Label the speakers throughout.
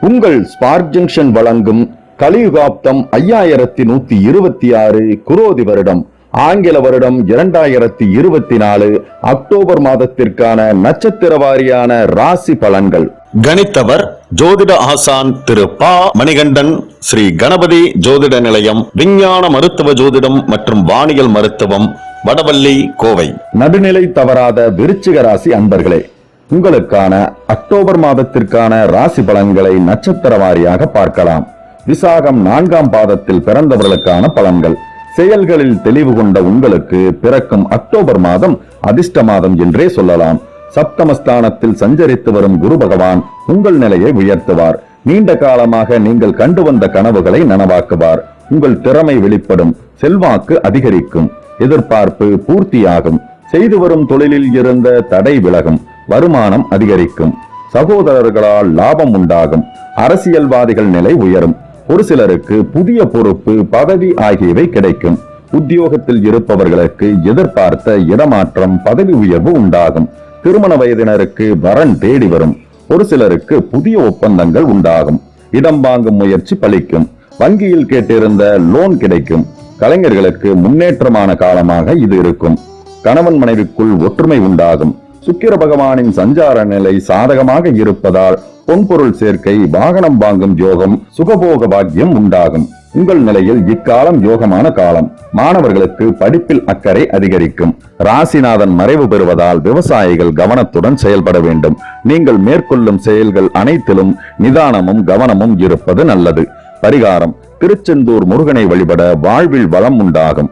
Speaker 1: உங்கள் spark junction வழங்கும் கலியுகாப்தம் 5126 குரோதி வருடம் ஆங்கில வருடம் 2024 அக்டோபர் மாதத்திற்கான நட்சத்திர வாரியான ராசி பலன்கள்.
Speaker 2: கணித்தவர் ஜோதிட ஆசான் திரு பா மணிகண்டன், ஸ்ரீ கணபதி ஜோதிட நிலையம், விஞ்ஞான மருத்துவ ஜோதிடம் மற்றும் வானியல் மருத்துவம், வடவள்ளி, கோவை.
Speaker 1: நடுநிலை தவறாத விருச்சிக ராசி அன்பர்களே, உங்களுக்கான அக்டோபர் மாதத்திற்கான ராசி பலன்களை நட்சத்திர வாரியாக பார்க்கலாம். விசாகம் 4ஆம் பாதத்தில் பிறந்தவர்களுக்கான பலன்கள். செயல்களில் தெளிவு கொண்ட உங்களுக்கு பிறக்கும் அக்டோபர் மாதம் அதிர்ஷ்ட மாதம் என்றே சொல்லலாம். சப்தமஸ்தானத்தில் சஞ்சரித்து வரும் குரு பகவான் உங்கள் நிலையை உயர்த்துவார். நீண்ட காலமாக நீங்கள் கண்டு வந்த கனவுகளை நனவாக்குவார். உங்கள் திறமை வெளிப்படும், செல்வாக்கு அதிகரிக்கும், எதிர்பார்ப்பு பூர்த்தியாகும். செய்து வரும் தொழிலில் இருந்த தடை விலகும், வருமானம் அதிகரிக்கும், சகோதரர்களால் லாபம் உண்டாகும், அரசியல்வாதிகள் நிலை உயரும். ஒரு சிலருக்கு புதிய பொறுப்பு, பதவி ஆகியவை கிடைக்கும். உத்தியோகத்தில் இருப்பவர்களுக்கு எதிர்பார்த்த இடமாற்றம், பதவி உயர்வு உண்டாகும். திருமண வயதினருக்கு வரன் தேடி வரும். ஒரு சிலருக்கு புதிய ஒப்பந்தங்கள் உண்டாகும். இடம் வாங்கும் முயற்சி பலிக்கும். வங்கியில் கேட்டிருந்த லோன் கிடைக்கும். கலைஞர்களுக்கு முன்னேற்றமான காலமாக இது இருக்கும். கணவன் மனைவிக்குள் ஒற்றுமை உண்டாகும். சுக்கிர பகவானின் சஞ்சார நிலை சாதகமாக இருப்பதால் பொன்பொருள் சேர்க்கை, வாகனம் வாங்கும் யோகம், சுகபோக பாக்கியம் உண்டாகும். உங்கள் நிலையில் இக்காலம் யோகமான காலம். மாணவர்களுக்கு படிப்பில் அக்கறை அதிகரிக்கும். ராசிநாதன் மறைவு பெறுவதால் விவசாயிகள் கவனத்துடன் செயல்பட வேண்டும். நீங்கள் மேற்கொள்ளும் செயல்கள் அனைத்திலும் நிதானமும் கவனமும் இருப்பது நல்லது. பரிகாரம்: திருச்செந்தூர் முருகனை வழிபட வாழ்வில் வளம் உண்டாகும்.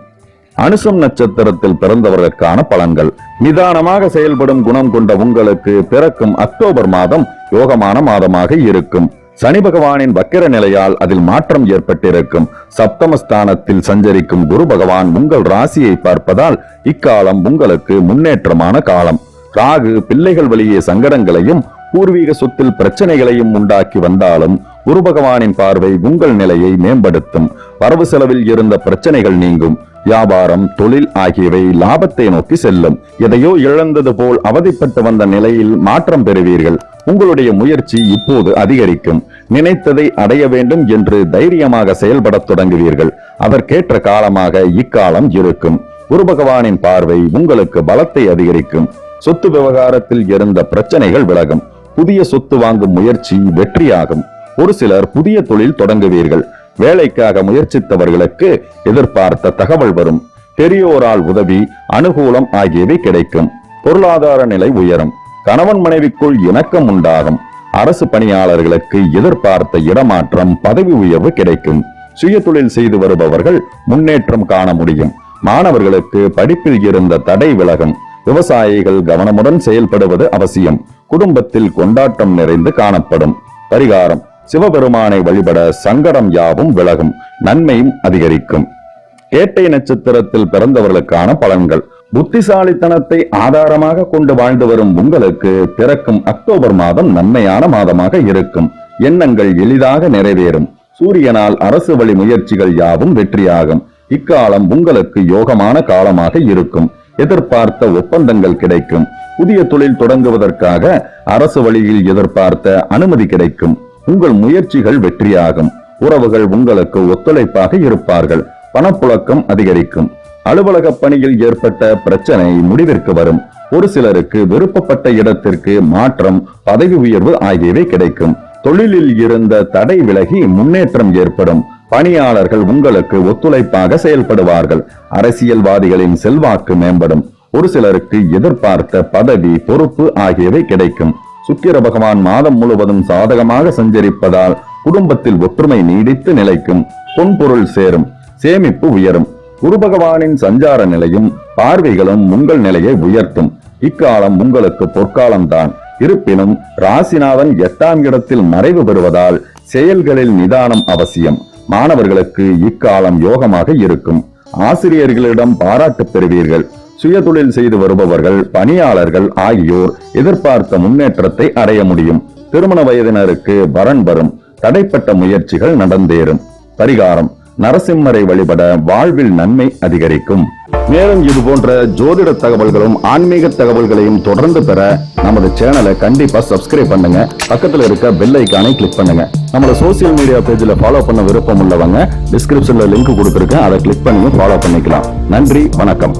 Speaker 1: அனுசம் நட்சத்திரத்தில் பிறந்தவர்களுக்கான பலன்கள். நிதானமாக செயல்படும் குணம் கொண்ட உங்களுக்கு பிறக்கும் அக்டோபர் மாதம் யோகமான மாதமாக இருக்கும். சனி பகவானின் வக்கிர நிலையால் அதில் மாற்றம் ஏற்பட்டிருக்கும். சப்தமஸ்தானத்தில் சஞ்சரிக்கும் குரு பகவான் உங்கள் ராசியை பார்ப்பதால் இக்காலம் உங்களுக்கு முன்னேற்றமான காலம். ராகு பிள்ளைகள் வழியே சங்கடங்களையும் பூர்வீக சொத்தில் பிரச்சனைகளையும் உண்டாக்கி வந்தாலும் குரு பகவானின் பார்வை உங்கள் நிலையை மேம்படுத்தும். வரவு செலவில் இருந்த பிரச்சனைகள் நீங்கும். வியாபாரம், தொழில் ஆகியவை லாபத்தை நோக்கி செல்லும். எதையோ இழந்தது போல் அவதிப்பட்டு வந்த நிலையில் மாற்றம் பெறுவீர்கள். உங்களுடைய முயற்சி இப்போது அதிகரிக்கும். நினைத்ததை அடைய வேண்டும் என்று தைரியமாக செயல்படத் தொடங்குவீர்கள். அதற்கேற்ற காலமாக இக்காலம் இருக்கும். குரு பகவானின் பார்வை உங்களுக்கு பலத்தை அதிகரிக்கும். சொத்து விவகாரத்தில் இருந்த பிரச்சனைகள் விலகும். புதிய சொத்து வாங்கும் முயற்சி வெற்றியாகும். ஒரு சிலர் புதிய தொழில் தொடங்குவீர்கள். வேலைக்காக முயற்சித்தவர்களுக்கு எதிர்பார்த்த தகவல் வரும். பெரியோரால் உதவி, அனுகூலம் ஆகியவை கிடைக்கும். பொருளாதார நிலை உயரும். கணவன் மனைவிக்குள் இணக்கம் உண்டாகும். அரசு பணியாளர்களுக்கு எதிர்பார்த்த இடமாற்றம், பதவி உயர்வு கிடைக்கும். சுய தொழில் செய்து வருபவர்கள் முன்னேற்றம் காண முடியும். மாணவர்களுக்கு படிப்பில் இருந்த தடை விலகும். விவசாயிகள் கவனமுடன் செயல்படுவது அவசியம். குடும்பத்தில் கொண்டாட்டம் நிறைந்து காணப்படும். பரிகாரம்: சிவபெருமானை வழிபட சங்கடம் யாவும் விலகும், நன்மையும் அதிகரிக்கும். கேட்டை நட்சத்திரத்தில் பிறந்தவர்களுக்கான பலன்கள். புத்திசாலித்தனத்தை ஆதாரமாக கொண்டு வாழ்ந்து வரும் உங்களுக்கு பிறக்கும் அக்டோபர் மாதம் நன்மையான மாதமாக இருக்கும். எண்ணங்கள் எளிதாக நிறைவேறும். சூரியனால் அரசு வழி முயற்சிகள் யாவும் வெற்றியாகும். இக்காலம் உங்களுக்கு யோகமான காலமாக இருக்கும். எதிர்பார்த்த ஒப்பந்தங்கள் கிடைக்கும். புதிய தொழில் தொடங்குவதற்காக அரசு வழியில் எதிர்பார்த்த அனுமதி கிடைக்கும். உங்கள் முயற்சிகள் வெற்றியாகும். உறவுகள் உங்களுக்கு ஒத்துழைப்பாக இருப்பார்கள். பணப்புழக்கம் அதிகரிக்கும். அலுவலக பணியில் ஏற்பட்ட பிரச்சனை முடிவிற்கு வரும். ஒரு சிலருக்கு விருப்பப்பட்ட இடத்திற்கு மாற்றம், பதவி உயர்வு ஆகியவை கிடைக்கும். தொழிலில் இருந்த தடை விலகி முன்னேற்றம் ஏற்படும். பணியாளர்கள் உங்களுக்கு ஒத்துழைப்பாக செயல்படுவார்கள். அரசியல்வாதிகளின் செல்வாக்கு மேம்படும். ஒரு சிலருக்கு எதிர்பார்த்த பதவி, பொறுப்பு ஆகியவை கிடைக்கும். சுக்கிர பகவான் மாதம் முழுவதும் சாதகமாக சஞ்சரிப்பதால் குடும்பத்தில் ஒற்றுமை நீடித்து நிலைக்கும். பொன்பொருள் சேரும். சேமிப்பு உயரும். குரு பகவானின் சஞ்சார நிலையும் பார்வைகளும் உங்கள் நிலையை உயர்த்தும். இக்காலம் உங்களுக்கு பொற்காலம்தான். இருப்பினும் ராசிநாதன் 8ஆம் இடத்தில் மறைவு பெறுவதால் செயல்களில் நிதானம் அவசியம். மாணவர்களுக்கு இக்காலம் யோகமாக இருக்கும். ஆசிரியர்களிடம் பாராட்டு பெறுவீர்கள். சுயதொழில் செய்து வருபவர்கள், பணியாளர்கள் ஆகியோர் எதிர்பார்த்த முன்னேற்றத்தை அடைய முடியும். திருமண வயதினருக்கு வரன் வரும். தடைப்பட்ட முயற்சிகள் நடந்தேறும். பரிகாரம்: நரசிம்மரை வழிபட வாழ்வில் நன்மை அதிகரிக்கும். மேலும் இது போன்ற ஜோதிட தகவல்களும் ஆன்மீக தகவல்களையும் தொடர்ந்து பெற நமது சேனலை கண்டிப்பா சப்ஸ்கிரைப் பண்ணுங்க. பக்கத்துல இருக்க பெல் ஐகானை கிளிக் பண்ணுங்க. நம்மளோட சோசியல் மீடியா பேஜ்ல ஃபாலோ பண்ண விருப்பம் உள்ளவங்க டிஸ்கிரிப்ஷன்ல லிங்க் கொடுத்திருக்கேன், அதை கிளிக் பண்ணி ஃபாலோ பண்ணிக்கலாம். நன்றி, வணக்கம்.